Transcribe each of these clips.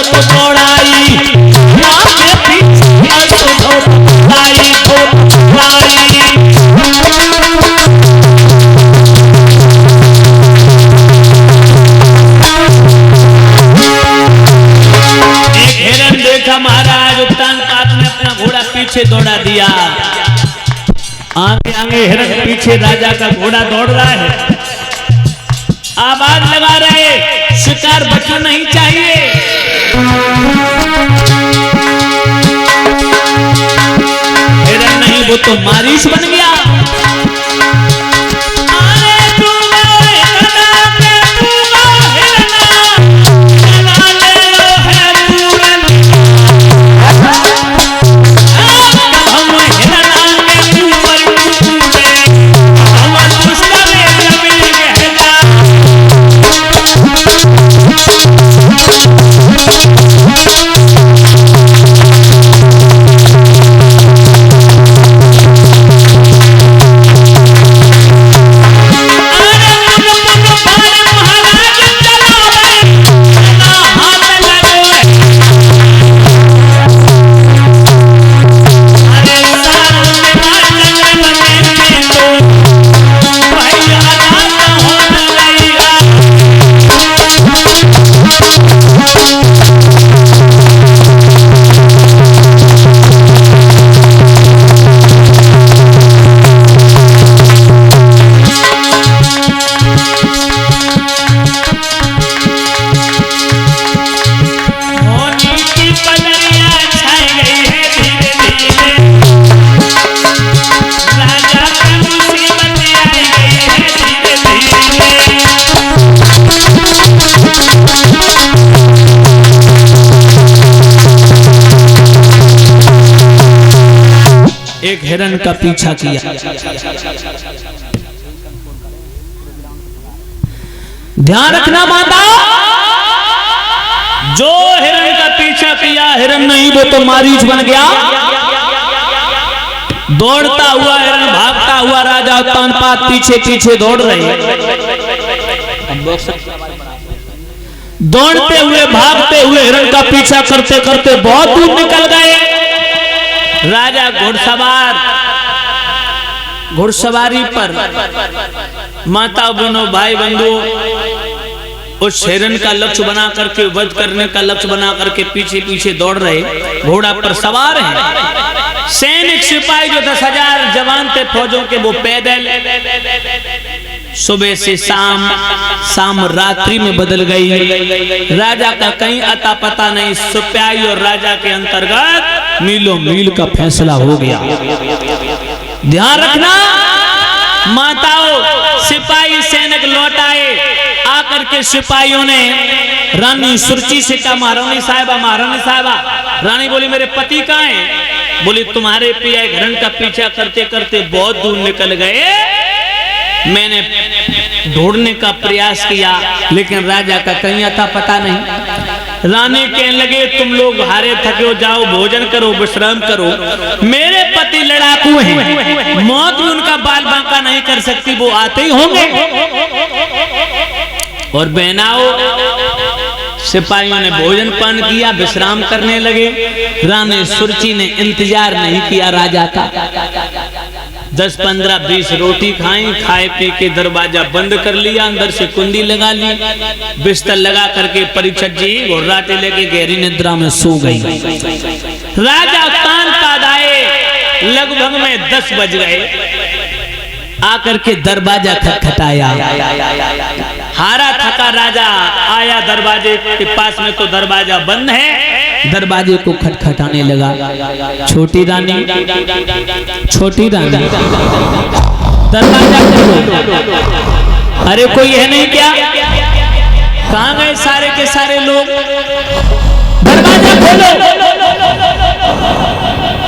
तो दौड़ाई आगे पीछे असुधोलाई धोलाई। एक हिरण देखा महाराज उत्तान पात में अपना घोड़ा पीछे दौड़ा दिया। आगे आगे हिरण पीछे राजा का घोड़ा दौड़ रहा है, आवाज लगा रहे शिकार बचना नहीं चाहिए। हिरण नहीं वो तो मारीच बन गया। एक हिरण का पीछा किया। ध्यान रखना माता, जो हिरण का पीछा किया हिरण नहीं वो तो मारीच बन गया। दौड़ता हुआ हिरण भागता हुआ राजा उत्तान पात पीछे पीछे दौड़ रहे। दौड़ते हुए भागते हुए हिरण का पीछा करते करते बहुत दूर निकल गए। राजा घुड़सवारी पर माता बहनों भाई बंधु उस हिरण का लक्ष्य बना करके वध करने का लक्ष्य बना करके पीछे पीछे दौड़ रहे, घोड़ा पर सवार हैं। सैनिक सिपाही जो 10,000 जवान थे फौजों के वो पैदल। सुबह से शाम रात्रि में बदल गई। राजा का कहीं अता पता नहीं। सिपाही और राजा के अंतर्गत मीलों मील का फैसला हो गया। ध्यान रखना माताओं, सिपाही सैनिक लौट आए। आकर के सिपाहियों ने रानी सुरची से कहा महारानी साहिबा। रानी बोली मेरे पति कहाँ हैं? बोली तुम्हारे पिया हिरण का पीछा करते करते बहुत दूर निकल गए। मैंने ढूंढने का प्रयास किया लेकिन राजा का कहीं अता पता नहीं। रानी कहने लगे तुम लोग हारे थके हो, जाओ भोजन करो विश्राम करो। मेरे पति लड़ाकू हैं, मौत भी उनका बाल बांका नहीं कर सकती, वो आते ही होंगे। और बहनाओ सिपाहियों ने भोजन पान किया, विश्राम करने लगे। रानी सुरची ने इंतजार नहीं किया राजा का। 10, 15, 20 रोटी खाई, खाए पी के दरवाजा बंद कर लिया, अंदर से कुंडी लगा ली, बिस्तर लगा करके परीक्षक जी घुर्राटे लेके गहरी निद्रा में सो गई। राजा उत्तान पात आए, लगभग में 10 बज गए। आकर के दरवाजा खटखटाया। हारा थका राजा आया दरवाजे के पास में तो दरवाजा बंद है। दरवाजे को खटखटाने लगा। छोटी रानी दरवाजा खोलो। अरे कोई है नहीं क्या? कहां गए सारे के सारे लोग? दरवाजा खोलो।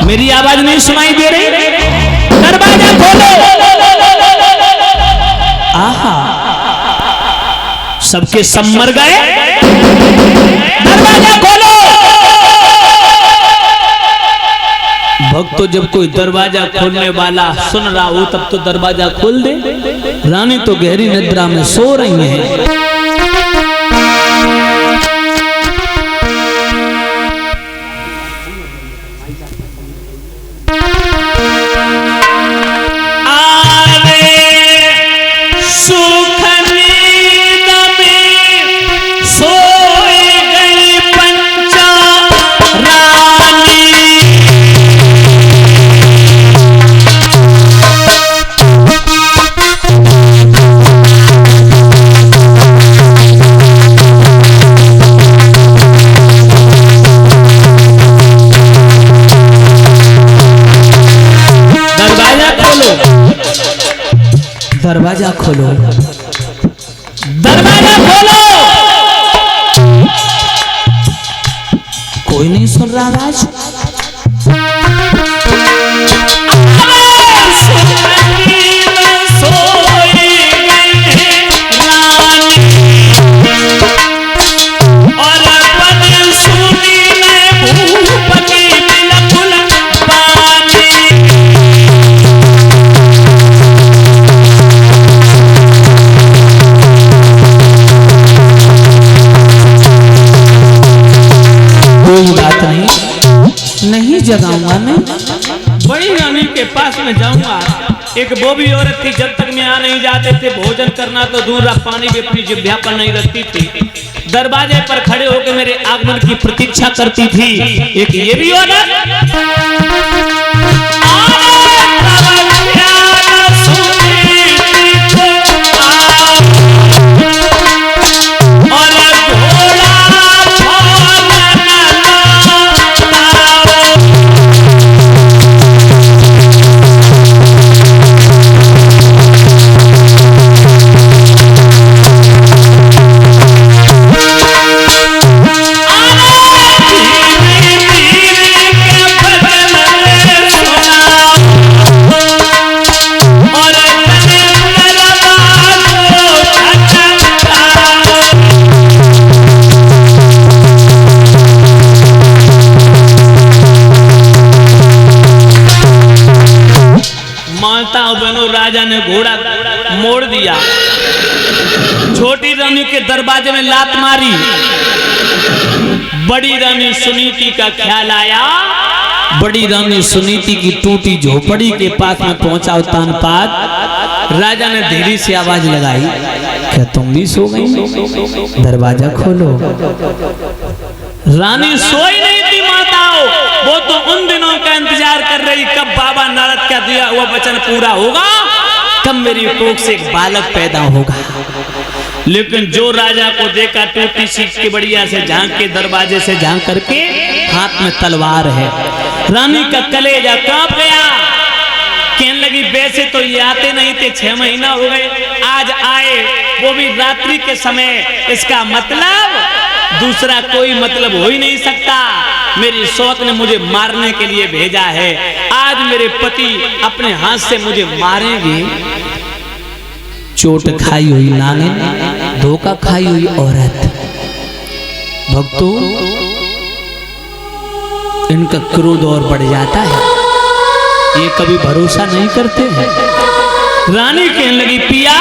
मेरी आवाज नहीं सुनाई दे रही? दरवाजा खोलो। आहा, सबके सब मर गए। दरवाजा खोलो। भक्तों जब कोई दरवाजा खोलने वाला सुन रहा हो तब तो दरवाजा खोल दे। रानी तो गहरी निद्रा में सो रही है। कोई नहीं सुन रहा राज। नहीं जगाऊंगा मैं, बड़ी रानी के पास में जाऊंगा। एक वो भी औरत थी, जब तक मैं आ नहीं जाते थे भोजन करना तो दूर रख, पानी भी अपनी जिह्वा पर नहीं रखती थी, दरवाजे पर खड़े होकर मेरे आगमन की प्रतीक्षा करती थी। एक ये भी औरत राजा ने घोड़ा मोड़ दिया, छोटी रानी के दरवाजे में लात मारी। बड़ी रानी सुनीति का ख्याल आया, बड़ी रानी सुनीति की टूटी झोपड़ी के पास में पहुंचा तानपात। राजा ने धीरे से आवाज लगाई, क्या तुम भी सो गई? दरवाजा खोलो। रानी सोई नहीं थी माताओं, वो तो उन दिनों का इंतजार कर रही कब बाबा नारद का दिया हुआ वचन पूरा होगा, कब मेरी कोख से एक बालक पैदा होगा। लेकिन जो राजा को देखा टूटी सीट के बढ़िया से झांक के, दरवाजे से झांक करके, हाथ में तलवार है। रानी का कलेजा कांप गया, कहने लगी वैसे तो ये आते नहीं थे, 6 महीना हो गए, आज आए वो भी रात्रि के समय, इसका मतलब दूसरा कोई मतलब हो ही नहीं सकता। मेरी सौत ने मुझे मारने के लिए भेजा है, आज मेरे पति अपने हाथ से मुझे मारेंगे। चोट खाई हुई नागिन, धोखा खाई हुई औरत। भक्तों, इनका क्रोध और बढ़ जाता है, ये कभी भरोसा नहीं करते हैं। रानी कहने लगी पिया